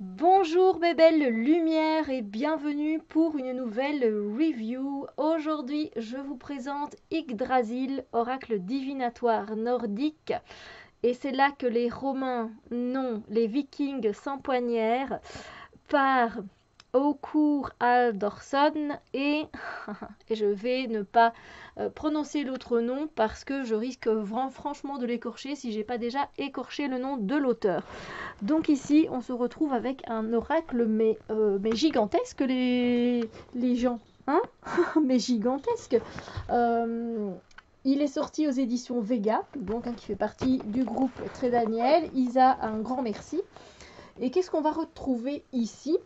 Bonjour mes belles lumières et bienvenue pour une nouvelle review. Aujourd'hui, je vous présente Yggdrasil, oracle divinatoire nordique. Et c'est là que les Romains, non, les Vikings s'empoignèrent par Aukur Aldorsson et je vais ne pas prononcer l'autre nom parce que je risque franchement de l'écorcher si j'ai pas déjà écorché le nom de l'auteur. Donc ici, on se retrouve avec un oracle, mais gigantesque, les gens, hein. Mais gigantesque. Il est sorti aux éditions Vega, donc qui fait partie du groupe Très Daniel. Isa, un grand merci. Et qu'est-ce qu'on va retrouver ici?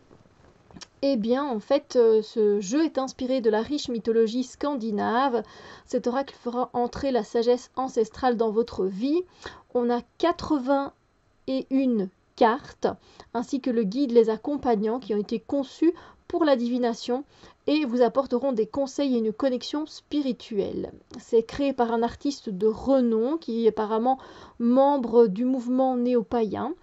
Eh bien, en fait, ce jeu est inspiré de la riche mythologie scandinave. Cet oracle fera entrer la sagesse ancestrale dans votre vie. On a 81 cartes, ainsi que le guide les accompagnants qui ont été conçus pour la divination et vous apporteront des conseils et une connexion spirituelle. C'est créé par un artiste de renom qui est apparemment membre du mouvement néo-païen.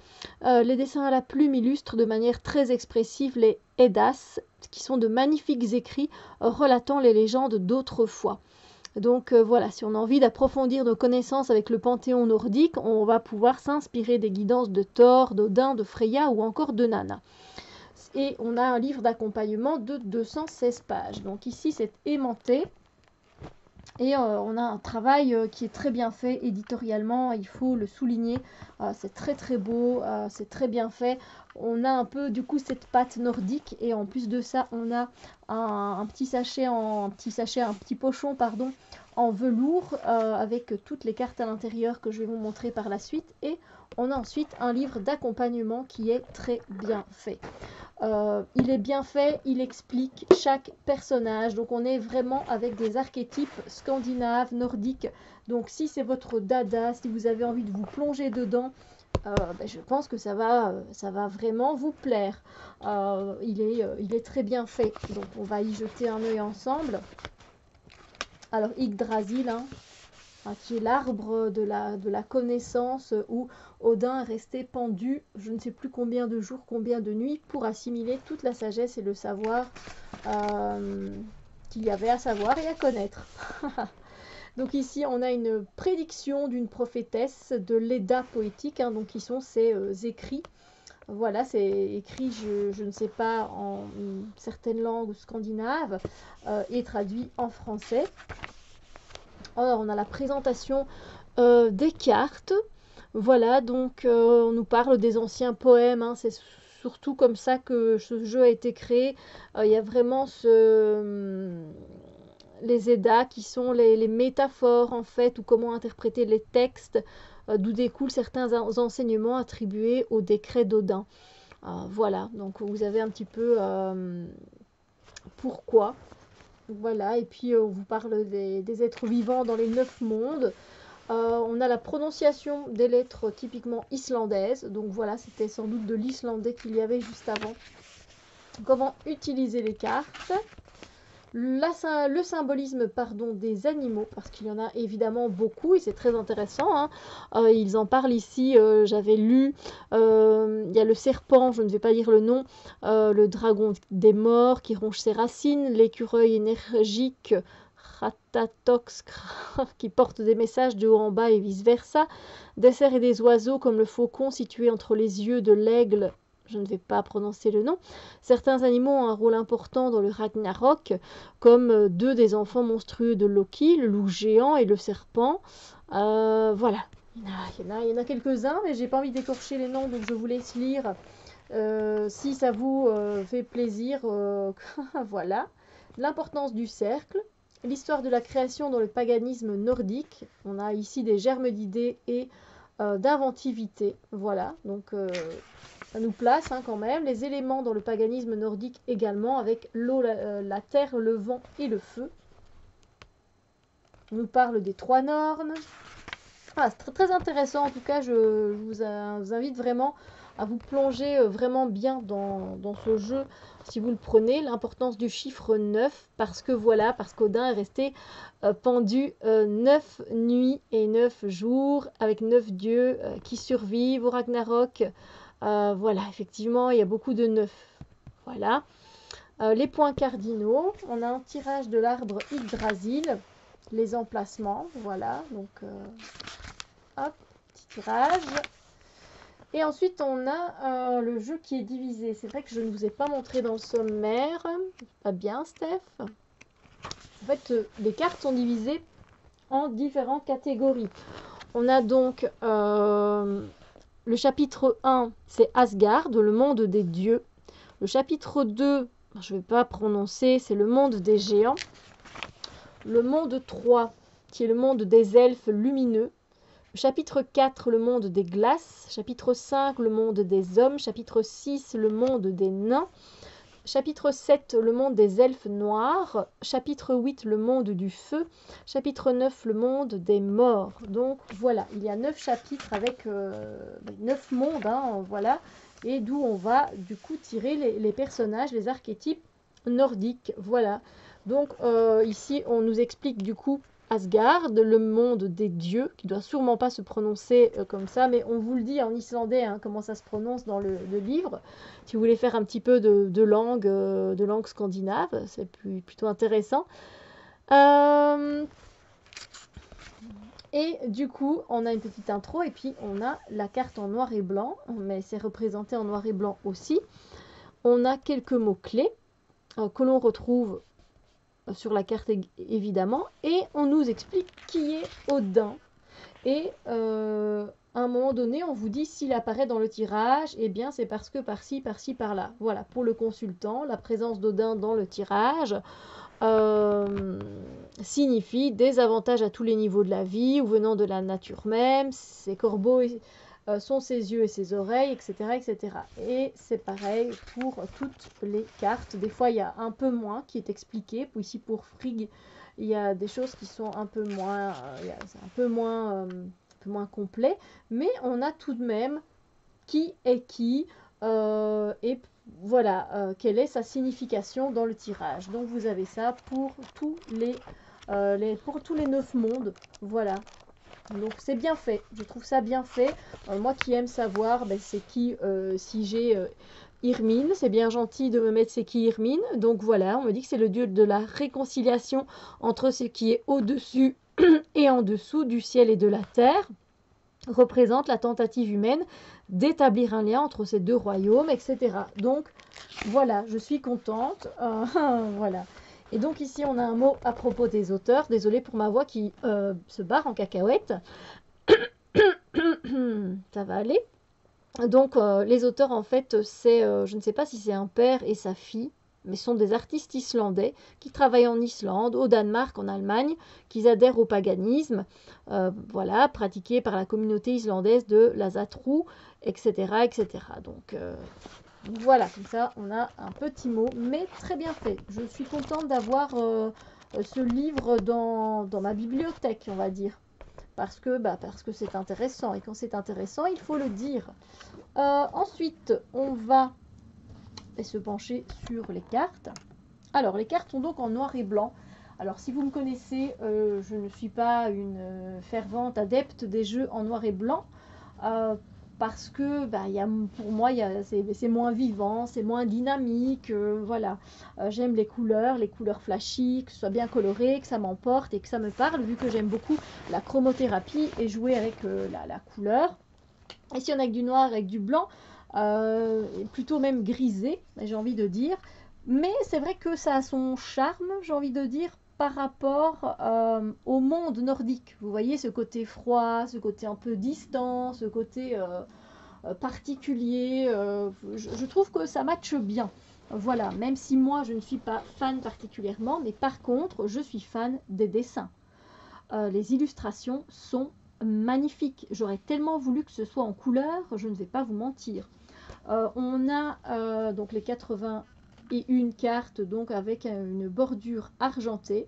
Les dessins à la plume illustrent de manière très expressive les Eddas, qui sont de magnifiques écrits relatant les légendes d'autrefois. Donc voilà, si on a envie d'approfondir nos connaissances avec le panthéon nordique, on va pouvoir s'inspirer des guidances de Thor, d'Odin, de Freya ou encore de Nanna. Et on a un livre d'accompagnement de 216 pages. Donc ici, c'est aimanté. Et on a un travail qui est très bien fait éditorialement, il faut le souligner. C'est très très beau, c'est très bien fait. On a un peu du coup cette patte nordique et en plus de ça, on a un petit pochon pardon, en velours avec toutes les cartes à l'intérieur que je vais vous montrer par la suite. Et on a ensuite un livre d'accompagnement qui est très bien fait. Il est bien fait, il explique chaque personnage, donc on est vraiment avec des archétypes scandinaves, nordiques. Donc si c'est votre dada, si vous avez envie de vous plonger dedans, je pense que ça va vraiment vous plaire. Il est très bien fait, donc on va y jeter un œil ensemble. Alors Yggdrasil, qui est l'arbre de la connaissance où Odin est resté pendu je ne sais plus combien de jours, combien de nuits pour assimiler toute la sagesse et le savoir qu'il y avait à savoir et à connaître. Donc ici on a une prédiction d'une prophétesse de l'Edda poétique, donc qui sont ces écrits. Voilà, c'est écrit, je ne sais pas, en certaines langues scandinaves et traduit en français. Alors, on a la présentation des cartes. Voilà, donc on nous parle des anciens poèmes. C'est surtout comme ça que ce jeu a été créé. Il y a vraiment les Eddas qui sont les métaphores en fait, ou comment interpréter les textes, d'où découlent certains enseignements attribués au décret d'Odin. Voilà, donc vous avez un petit peu pourquoi. Voilà, et puis on vous parle des êtres vivants dans les 9 mondes. On a la prononciation des lettres typiquement islandaises. Donc voilà, c'était sans doute de l'islandais qu'il y avait juste avant. Comment utiliser les cartes. Le symbolisme des animaux, parce qu'il y en a évidemment beaucoup et c'est très intéressant. Ils en parlent ici, j'avais lu, il y a le serpent, je ne vais pas dire le nom, le dragon des morts qui ronge ses racines, l'écureuil énergique, Ratatox, qui porte des messages de haut en bas et vice-versa, des cerfs et des oiseaux comme le faucon situé entre les yeux de l'aigle, je ne vais pas prononcer le nom. Certains animaux ont un rôle important dans le Ragnarok, comme deux des enfants monstrueux de Loki, le loup géant et le serpent. Voilà, il y en a quelques-uns, mais j'ai pas envie d'écorcher les noms, donc je vous laisse lire. Si ça vous fait plaisir, voilà. L'importance du cercle, l'histoire de la création dans le paganisme nordique. On a ici des germes d'idées et d'inventivité. Voilà, donc ça nous place quand même. Les éléments dans le paganisme nordique également, avec l'eau, la terre, le vent et le feu. On nous parle des 3 Nornes. C'est très, très intéressant. En tout cas, je vous invite vraiment à vous plonger vraiment bien dans ce jeu si vous le prenez. L'importance du chiffre 9, parce qu'Odin est resté pendu 9 nuits et 9 jours avec 9 dieux qui survivent au Ragnarok. Voilà, effectivement, il y a beaucoup de 9. Voilà. Les points cardinaux, on a un tirage de l'arbre Yggdrasil, les emplacements, voilà, donc hop, petit tirage. Et ensuite, on a le jeu qui est divisé. C'est vrai que je ne vous ai pas montré dans le sommaire. Pas bien, Steph. En fait, les cartes sont divisées en différentes catégories. On a donc le chapitre 1, c'est Asgard, le monde des dieux. Le chapitre 2, je ne vais pas prononcer, c'est le monde des géants. Le monde 3, qui est le monde des elfes lumineux. Le chapitre 4, le monde des glaces. Chapitre 5, le monde des hommes. Chapitre 6, le monde des nains. Chapitre 7, le monde des elfes noirs. Chapitre 8, le monde du feu. Chapitre 9, le monde des morts. Donc voilà, il y a 9 chapitres avec 9 mondes, hein, voilà. Et d'où on va du coup tirer les personnages, les archétypes nordiques. Voilà. Donc ici, on nous explique du coup Asgard, le monde des dieux, qui doit sûrement pas se prononcer comme ça, mais on vous le dit en islandais, hein, comment ça se prononce dans le livre. Si vous voulez faire un petit peu de langue scandinave, c'est plutôt intéressant. Et du coup, on a une petite intro et puis on a la carte en noir et blanc, mais c'est représenté en noir et blanc aussi. On a quelques mots-clés que l'on retrouve sur la carte évidemment, et on nous explique qui est Odin. Et à un moment donné, on vous dit s'il apparaît dans le tirage, eh bien c'est parce que par-ci, par-ci, par-là. Voilà, pour le consultant, la présence d'Odin dans le tirage signifie des avantages à tous les niveaux de la vie, ou venant de la nature même, ses corbeaux sont ses yeux et ses oreilles, etc. etc. Et c'est pareil pour toutes les cartes. Des fois, il y a un peu moins qui est expliqué. Ici, pour Frigg, il y a des choses qui sont un peu moins, un peu moins complet. Mais on a tout de même qui est qui et voilà quelle est sa signification dans le tirage. Donc, vous avez ça pour tous les 9 mondes. Voilà. Donc c'est bien fait, je trouve ça bien fait. Moi qui aime savoir c'est qui, si j'ai Irmine, c'est bien gentil de me mettre c'est qui Irmine. Donc voilà, on me dit que c'est le dieu de la réconciliation entre ce qui est au-dessus et en dessous du ciel et de la terre. Représente la tentative humaine d'établir un lien entre ces deux royaumes, etc. Donc voilà, je suis contente. Voilà. Et donc ici, on a un mot à propos des auteurs. Désolée pour ma voix qui se barre en cacahuète. Ça va aller. Donc les auteurs, en fait, c'est, je ne sais pas si c'est un père et sa fille, mais sont des artistes islandais qui travaillent en Islande, au Danemark, en Allemagne, qui adhèrent au paganisme, voilà, pratiqué par la communauté islandaise de la Zatrou, etc., etc. Donc voilà, comme ça, on a un petit mot, mais très bien fait. Je suis contente d'avoir ce livre dans ma bibliothèque, on va dire. Parce que c'est intéressant. Et quand c'est intéressant, il faut le dire. Ensuite, on va se pencher sur les cartes. Alors, les cartes sont donc en noir et blanc. Alors, si vous me connaissez, je ne suis pas une fervente adepte des jeux en noir et blanc. Parce que pour moi, c'est moins vivant, c'est moins dynamique. Voilà. J'aime les couleurs flashy, que ce soit bien coloré, que ça m'emporte et que ça me parle, vu que j'aime beaucoup la chromothérapie et jouer avec la couleur. Et si on a avec du noir, avec du blanc, plutôt même grisé, j'ai envie de dire. Mais c'est vrai que ça a son charme, j'ai envie de dire, par rapport au monde nordique. Vous voyez ce côté froid, ce côté un peu distant, ce côté particulier. Je trouve que ça matche bien. Voilà, même si moi je ne suis pas fan particulièrement, mais par contre je suis fan des dessins. Les illustrations sont magnifiques. J'aurais tellement voulu que ce soit en couleur, je ne vais pas vous mentir. On a donc les 81 cartes donc avec une bordure argentée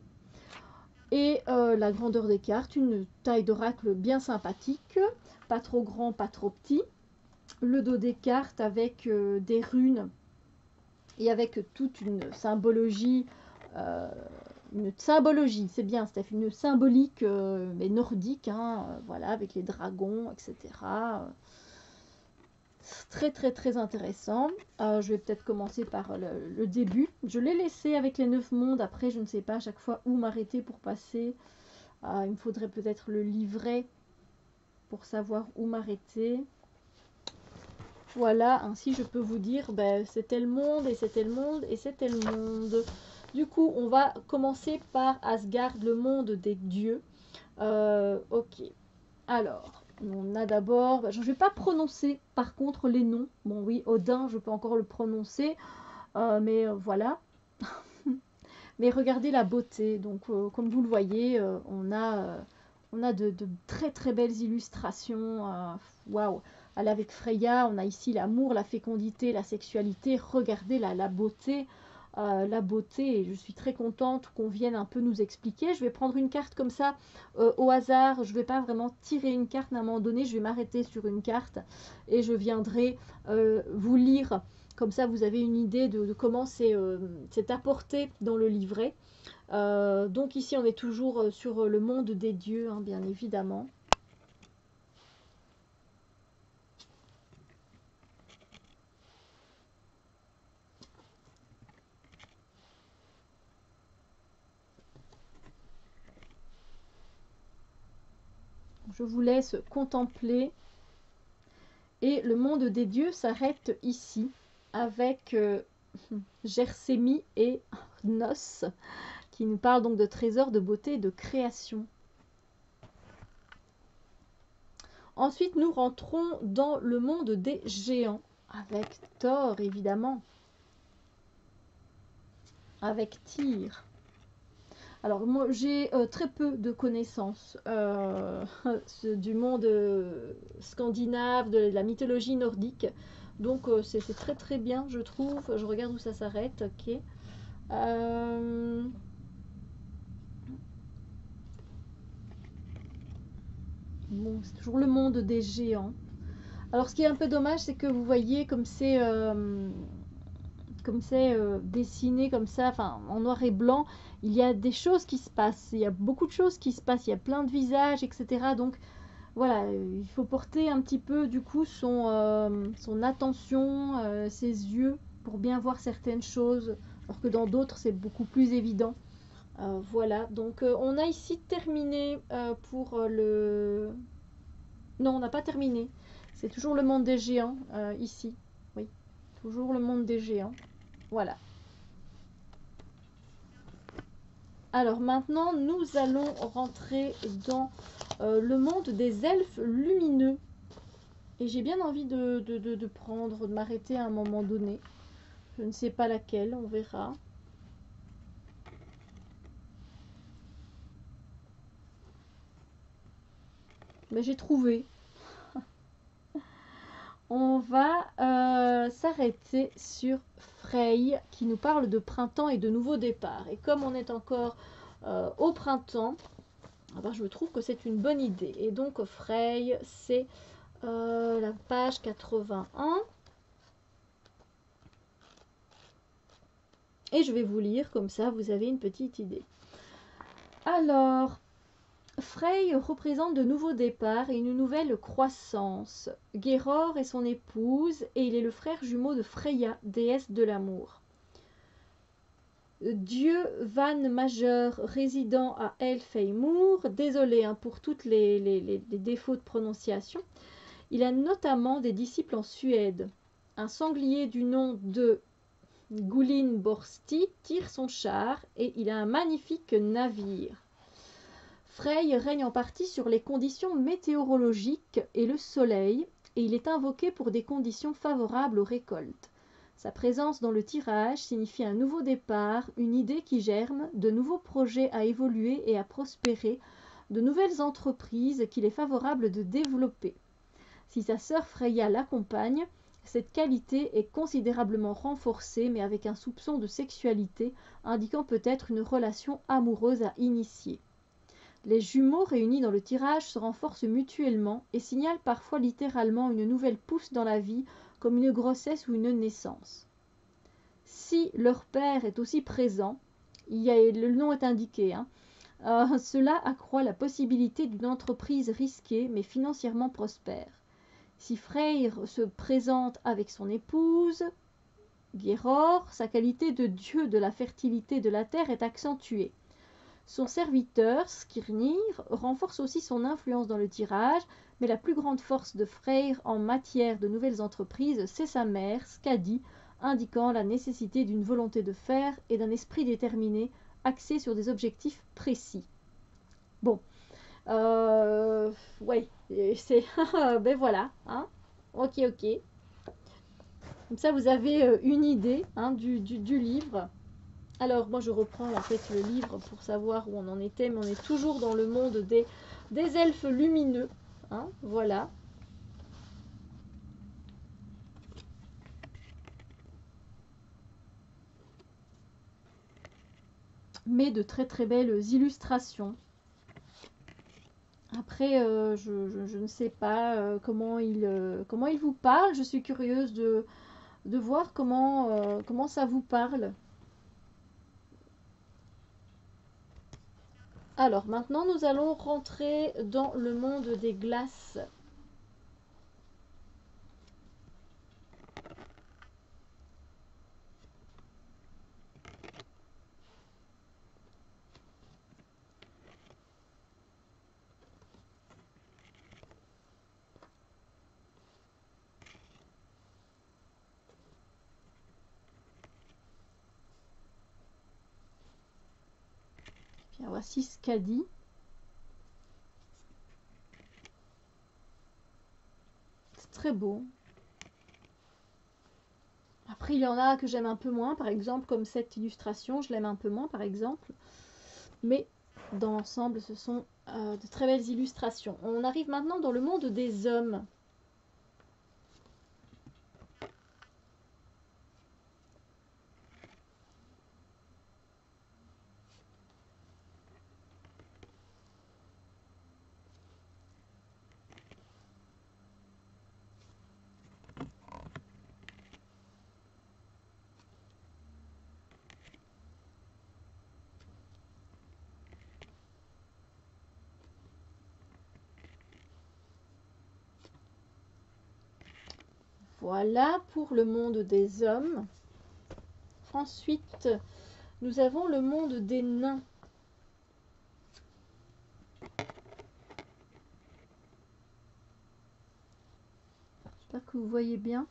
et la grandeur des cartes, une taille d'oracle bien sympathique, pas trop grand, pas trop petit. Le dos des cartes avec des runes et avec toute une symbologie, c'est bien Steph, une symbolique mais nordique, hein, voilà, avec les dragons, etc. Très très très intéressant. Je vais peut-être commencer par le début. Je l'ai laissé avec les 9 mondes. Après, je ne sais pas à chaque fois où m'arrêter pour passer. Il me faudrait peut-être le livret pour savoir où m'arrêter. Voilà, ainsi je peux vous dire, ben, c'était le monde, et c'était le monde, et c'était le monde. Du coup, on va commencer par Asgard, le monde des dieux. Ok. Alors, on a d'abord... Je ne vais pas prononcer, par contre, les noms. Bon, oui, Odin, je peux encore le prononcer. Mais voilà. Mais regardez la beauté. Donc, comme vous le voyez, on a de très très belles illustrations. Waouh! Allez, avec Freya, on a ici l'amour, la fécondité, la sexualité. Regardez la beauté. La beauté, et je suis très contente qu'on vienne un peu nous expliquer. Je vais prendre une carte comme ça au hasard. Je ne vais pas vraiment tirer une carte, mais à un moment donné, je vais m'arrêter sur une carte et je viendrai vous lire. Comme ça, vous avez une idée de comment c'est apporté dans le livret. Donc ici, on est toujours sur le monde des dieux, hein, bien évidemment. Je vous laisse contempler. Et le monde des dieux s'arrête ici, avec Gersemi et Nos, qui nous parlent donc de trésors, de beauté et de création. Ensuite, nous rentrons dans le monde des géants, avec Thor, évidemment, avec Tyr. Alors, moi, j'ai très peu de connaissances du monde scandinave, de la mythologie nordique. Donc, c'est très très bien, je trouve. Je regarde où ça s'arrête. Ok. Bon, c'est toujours le monde des géants. Alors, ce qui est un peu dommage, c'est que vous voyez comme c'est dessiné comme ça, enfin en noir et blanc, il y a des choses qui se passent. Il y a beaucoup de choses qui se passent. Il y a plein de visages, etc. Donc voilà, il faut porter un petit peu du coup son attention, ses yeux pour bien voir certaines choses, alors que dans d'autres c'est beaucoup plus évident. Voilà, donc on a ici terminé pour le... Non, on n'a pas terminé. C'est toujours le monde des géants, ici. Oui, toujours le monde des géants. Voilà. Alors maintenant, nous allons rentrer dans le monde des elfes lumineux. Et j'ai bien envie de prendre, de m'arrêter à un moment donné. Je ne sais pas laquelle, on verra. Mais j'ai trouvé. On va s'arrêter sur Frey, qui nous parle de printemps et de nouveaux départs. Et comme on est encore au printemps, alors je trouve que c'est une bonne idée. Et donc Frey, c'est la page 81. Et je vais vous lire, comme ça vous avez une petite idée. Alors, Frey représente de nouveaux départs et une nouvelle croissance. Geror est son épouse et il est le frère jumeau de Freya, déesse de l'amour. Dieu Van Majeur résidant à Elfheimur, désolé pour tous les défauts de prononciation, il a notamment des disciples en Suède. Un sanglier du nom de Gulin Borsti tire son char et il a un magnifique navire. Frey règne en partie sur les conditions météorologiques et le soleil, et il est invoqué pour des conditions favorables aux récoltes. Sa présence dans le tirage signifie un nouveau départ, une idée qui germe, de nouveaux projets à évoluer et à prospérer, de nouvelles entreprises qu'il est favorable de développer. Si sa sœur Freya l'accompagne, cette qualité est considérablement renforcée, mais avec un soupçon de sexualité, indiquant peut-être une relation amoureuse à initier. Les jumeaux réunis dans le tirage se renforcent mutuellement et signalent parfois littéralement une nouvelle pousse dans la vie, comme une grossesse ou une naissance. Si leur père est aussi présent, le nom est indiqué, cela accroît la possibilité d'une entreprise risquée mais financièrement prospère. Si Freyr se présente avec son épouse, Geirror, sa qualité de dieu de la fertilité de la terre est accentuée. Son serviteur, Skirnir, renforce aussi son influence dans le tirage, mais la plus grande force de Freyr en matière de nouvelles entreprises, c'est sa mère, Skadi, indiquant la nécessité d'une volonté de faire et d'un esprit déterminé, axé sur des objectifs précis. Bon, ouais, c'est... ben voilà, hein. Ok. Comme ça, vous avez une idée hein, du livre. Alors, moi, je reprends en fait le livre pour savoir où on en était, mais on est toujours dans le monde des elfes lumineux. Hein, voilà. Mais de très très belles illustrations. Après, je ne sais pas comment il vous parle. Je suis curieuse de voir comment ça vous parle. Alors, maintenant, nous allons rentrer dans le monde des glaces. Bien, voici ce qu'a dit. C'est très beau. Après, il y en a que j'aime un peu moins, par exemple, comme cette illustration, je l'aime un peu moins, par exemple. Mais dans l'ensemble, ce sont de très belles illustrations. On arrive maintenant dans le monde des hommes. Voilà pour le monde des hommes. Ensuite, nous avons le monde des nains. J'espère que vous voyez bien.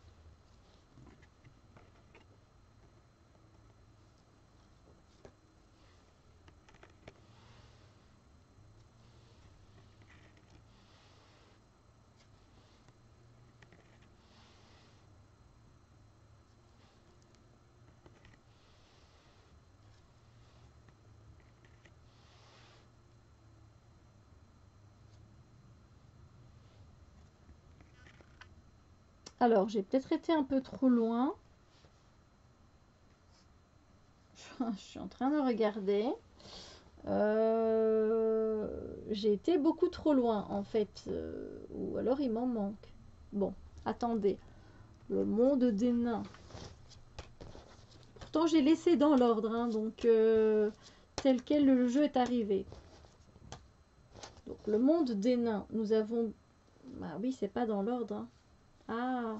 Alors, j'ai peut-être été un peu trop loin. Je suis en train de regarder. J'ai été beaucoup trop loin, en fait. Ou alors, il m'en manque. Bon, attendez. Le monde des nains. Pourtant, j'ai laissé dans l'ordre, hein, donc tel quel le jeu est arrivé. Donc, le monde des nains. Nous avons... Ah oui, c'est pas dans l'ordre. Hein.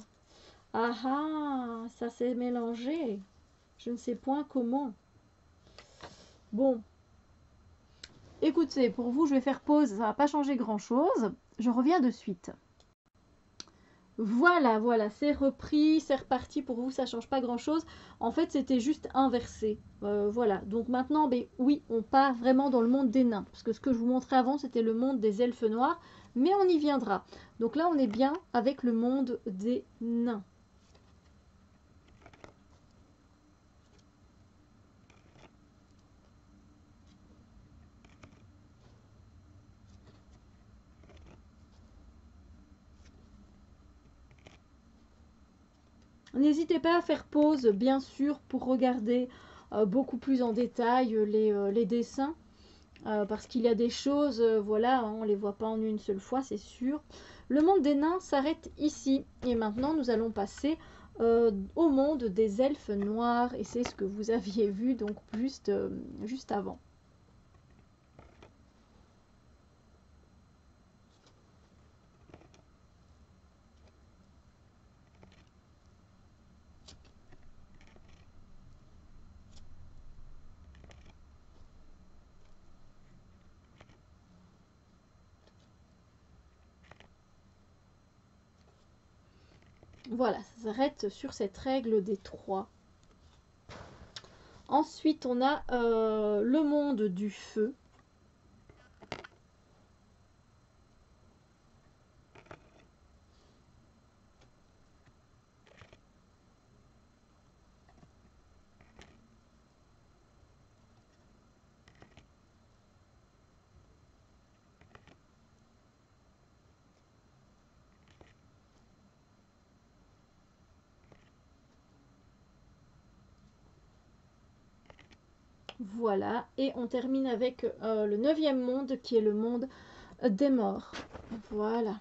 Ah, ça s'est mélangé. Je ne sais point comment. Bon. Écoutez, pour vous, je vais faire pause. Ça va pas changer grand-chose. Je reviens de suite. Voilà, c'est repris, c'est reparti. Pour vous, ça change pas grand-chose. En fait, c'était juste inversé. Voilà. Donc maintenant, ben, oui, on part vraiment dans le monde des nains. Parce que ce que je vous montrais avant, c'était le monde des elfes noirs. Mais on y viendra. Donc là, on est bien avec le monde des nains. N'hésitez pas à faire pause, bien sûr, pour regarder beaucoup plus en détail les dessins. Parce qu'il y a des choses, voilà, hein, on ne les voit pas en une seule fois, c'est sûr. Le monde des nains s'arrête ici. Et maintenant, nous allons passer au monde des elfes noirs. Et c'est ce que vous aviez vu donc juste avant. Voilà, ça s'arrête sur cette règle des 3. Ensuite, on a le monde du feu. Voilà, et on termine avec le 9e monde qui est le monde des morts. Voilà.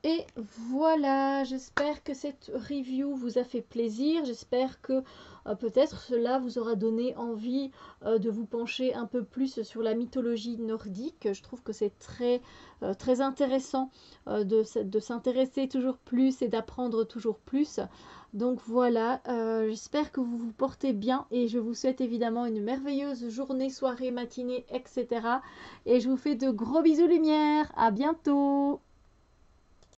Et voilà, j'espère que cette review vous a fait plaisir. J'espère que peut-être cela vous aura donné envie de vous pencher un peu plus sur la mythologie nordique. Je trouve que c'est très intéressant de s'intéresser toujours plus et d'apprendre toujours plus. Donc voilà, j'espère que vous vous portez bien et je vous souhaite évidemment une merveilleuse journée, soirée, matinée, etc. Et je vous fais de gros bisous lumière. À bientôt!